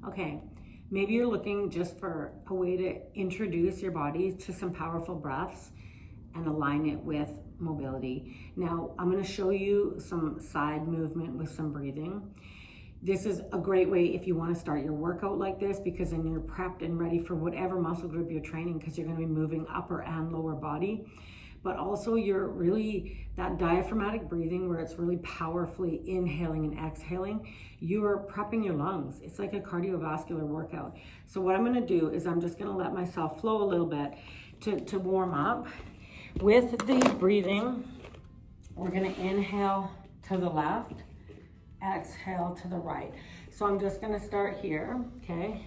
Okay, maybe you're looking just for a way to introduce your body to some powerful breaths and align it with mobility. Now, I'm gonna show you some side movement with some breathing. This is a great way if you wanna start your workout like this, because then you're prepped and ready for whatever muscle group you're training, because you're gonna be moving upper and lower body. But also you're really, that diaphragmatic breathing where it's really powerfully inhaling and exhaling, you're prepping your lungs. It's like a cardiovascular workout. So what I'm gonna do is I'm just gonna let myself flow a little bit to warm up. With the breathing, we're gonna inhale to the left, exhale to the right. So I'm just gonna start here, okay?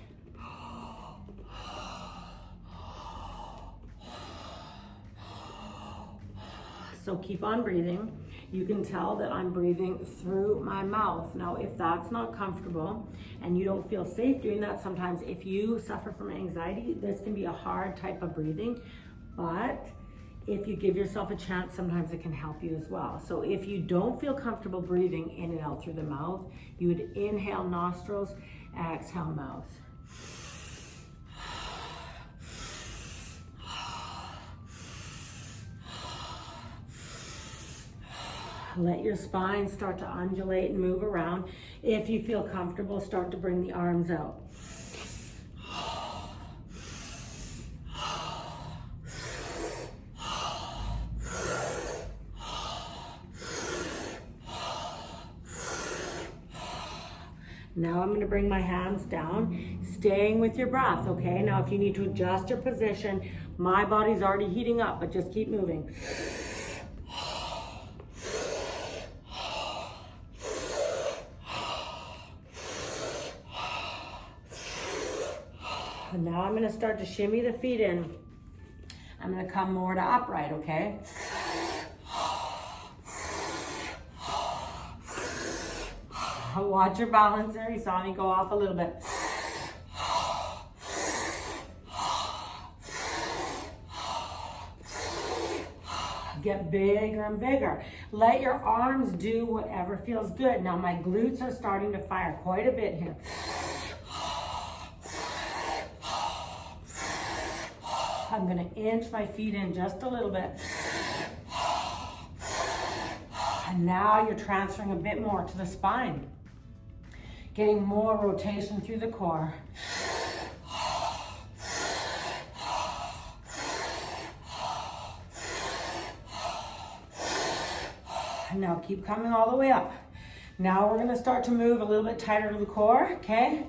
So keep on breathing. You can tell that I'm breathing through my mouth. Now, if that's not comfortable and you don't feel safe doing that, sometimes if you suffer from anxiety, this can be a hard type of breathing, but if you give yourself a chance, sometimes it can help you as well. So if you don't feel comfortable breathing in and out through the mouth, you would inhale nostrils, exhale mouth. Let your spine start to undulate and move around. If you feel comfortable, start to bring the arms out. Now I'm going to bring my hands down, staying with your breath, okay? Now if you need to adjust your position, my body's already heating up, but just keep moving. And now I'm going to start to shimmy the feet in. I'm going to come more to upright, okay? Watch your balance there. You saw me go off a little bit. Get bigger and bigger. Let your arms do whatever feels good. Now my glutes are starting to fire quite a bit here. I'm going to inch my feet in just a little bit. And now you're transferring a bit more to the spine. Getting more rotation through the core. And now keep coming all the way up. Now we're going to start to move a little bit tighter to the core, okay?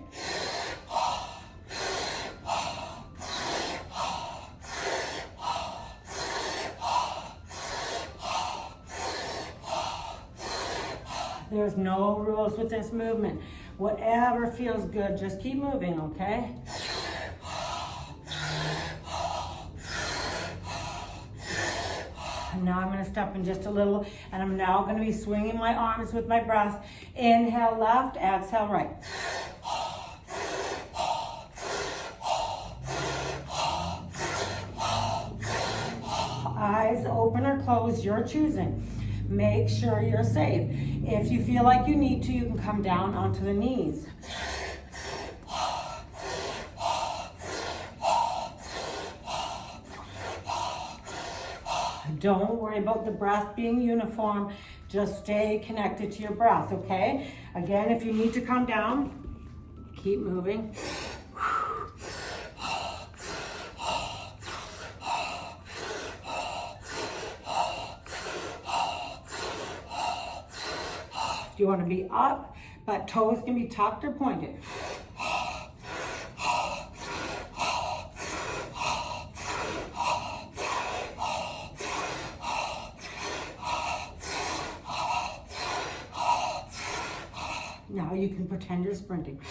There's no rules with this movement. Whatever feels good, just keep moving, okay? And now I'm going to step in just a little, and I'm now going to be swinging my arms with my breath. Inhale left, exhale right. Eyes open or closed, you're choosing. Make sure you're safe. If you feel like you need to, you can come down onto the knees. Don't worry about the breath being uniform. Just stay connected to your breath, okay? Again, if you need to come down, keep moving. You want to be up, but toes can be tucked or pointed. Now you can pretend you're sprinting.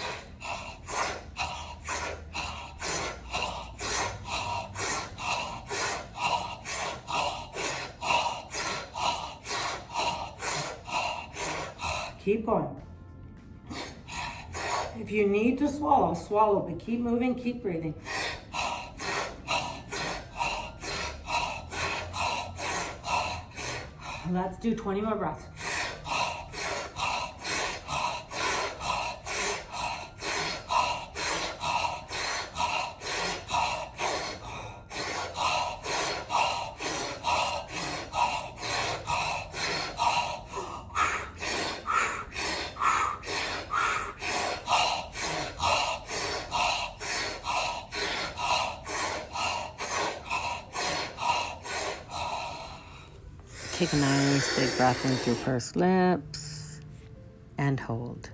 Keep going. If you need to swallow, swallow, but keep moving, keep breathing. Let's do 20 more breaths. Take a nice big breath in through pursed lips and hold.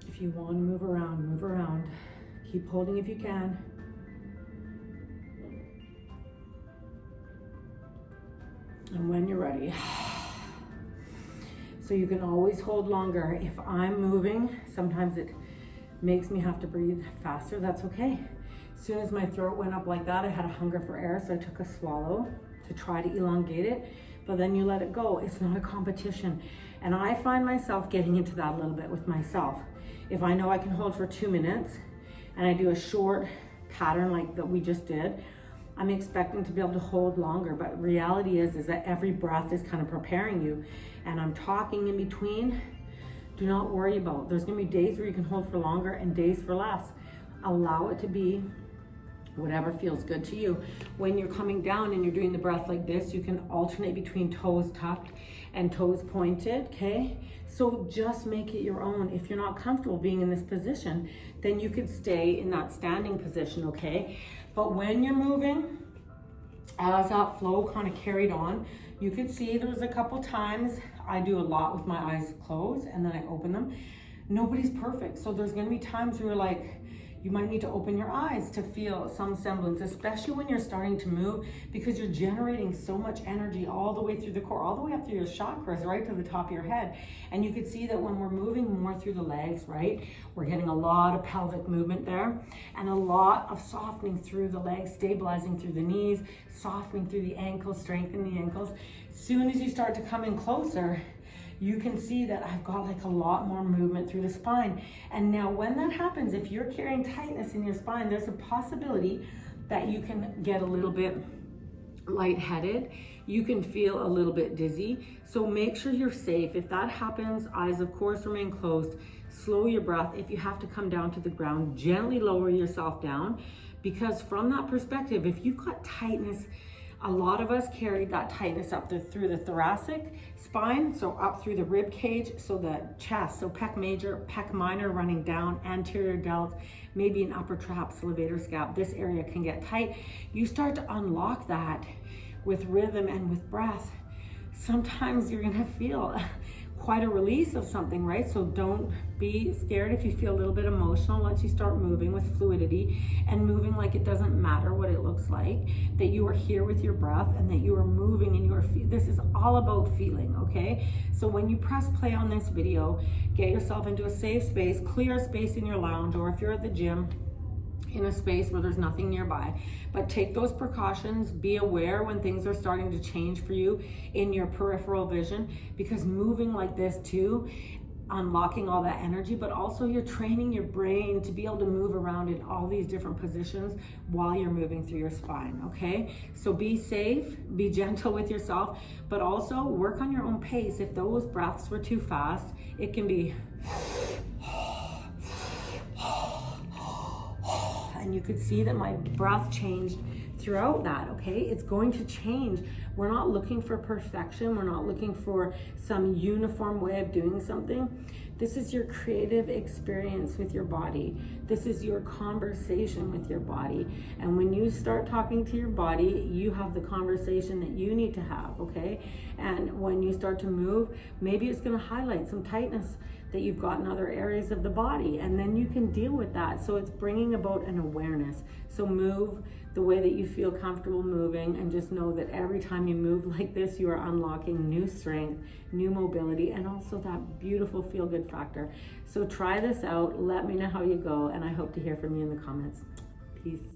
If you want to move around, move around. Keep holding if you can. And when you're ready. So you can always hold longer. If I'm moving, sometimes it makes me have to breathe faster. That's okay. As soon as my throat went up like that, I had a hunger for air, so I took a swallow to try to elongate it, but then you let it go. It's not a competition. And I find myself getting into that a little bit with myself. If I know I can hold for 2 minutes and I do a short pattern like that we just did, I'm expecting to be able to hold longer, but reality is that every breath is kind of preparing you. And I'm talking in between. Do not worry about. There's gonna be days where you can hold for longer and days for less. Allow it to be whatever feels good to you. When you're coming down and you're doing the breath like this, you can alternate between toes tucked and toes pointed, okay? So just make it your own. If you're not comfortable being in this position, then you could stay in that standing position, okay? But when you're moving, as that flow kind of carried on, you could see there was a couple times I do a lot with my eyes closed and then I open them. Nobody's perfect. So there's gonna be times where like, you might need to open your eyes to feel some semblance, especially when you're starting to move, because you're generating so much energy all the way through the core, all the way up through your chakras, right to the top of your head. And you can see that when we're moving more through the legs, right, we're getting a lot of pelvic movement there and a lot of softening through the legs, stabilizing through the knees, softening through the ankles, strengthening the ankles. As soon as you start to come in closer, you can see that I've got like a lot more movement through the spine. And now when that happens, if you're carrying tightness in your spine, there's a possibility that you can get a little bit lightheaded. You can feel a little bit dizzy. So make sure you're safe. If that happens, eyes of course remain closed. Slow your breath. If you have to come down to the ground, gently lower yourself down, because from that perspective, if you've got tightness, a lot of us carry that tightness up through the thoracic spine, so up through the rib cage, so the chest, so pec major, pec minor running down, anterior delts, maybe an upper traps, levator scap. This area can get tight. You start to unlock that with rhythm and with breath. Sometimes you're gonna feel quite a release of something, right? So don't be scared if you feel a little bit emotional once you start moving with fluidity and moving like it doesn't matter what it looks like, that you are here with your breath and that you are moving and you are, this is all about feeling, okay? So when you press play on this video, get yourself into a safe space, clear space in your lounge, or if you're at the gym, in a space where there's nothing nearby. But take those precautions, be aware when things are starting to change for you in your peripheral vision, because moving like this too, unlocking all that energy, but also you're training your brain to be able to move around in all these different positions while you're moving through your spine, okay? So be safe, be gentle with yourself, but also work on your own pace. If those breaths were too fast, it can be and you could see that my breath changed throughout that, okay? It's going to change. We're not looking for perfection. We're not looking for some uniform way of doing something. This is your creative experience with your body. This is your conversation with your body. And when you start talking to your body, you have the conversation that you need to have, okay? And when you start to move, maybe it's gonna highlight some tightness that you've got in other areas of the body, and then you can deal with that. So it's bringing about an awareness. So move the way that you feel comfortable moving, and just know that every time you move like this, you are unlocking new strength, new mobility, and also that beautiful feel-good factor. So try this out, let me know how you go, and I hope to hear from you in the comments. Peace.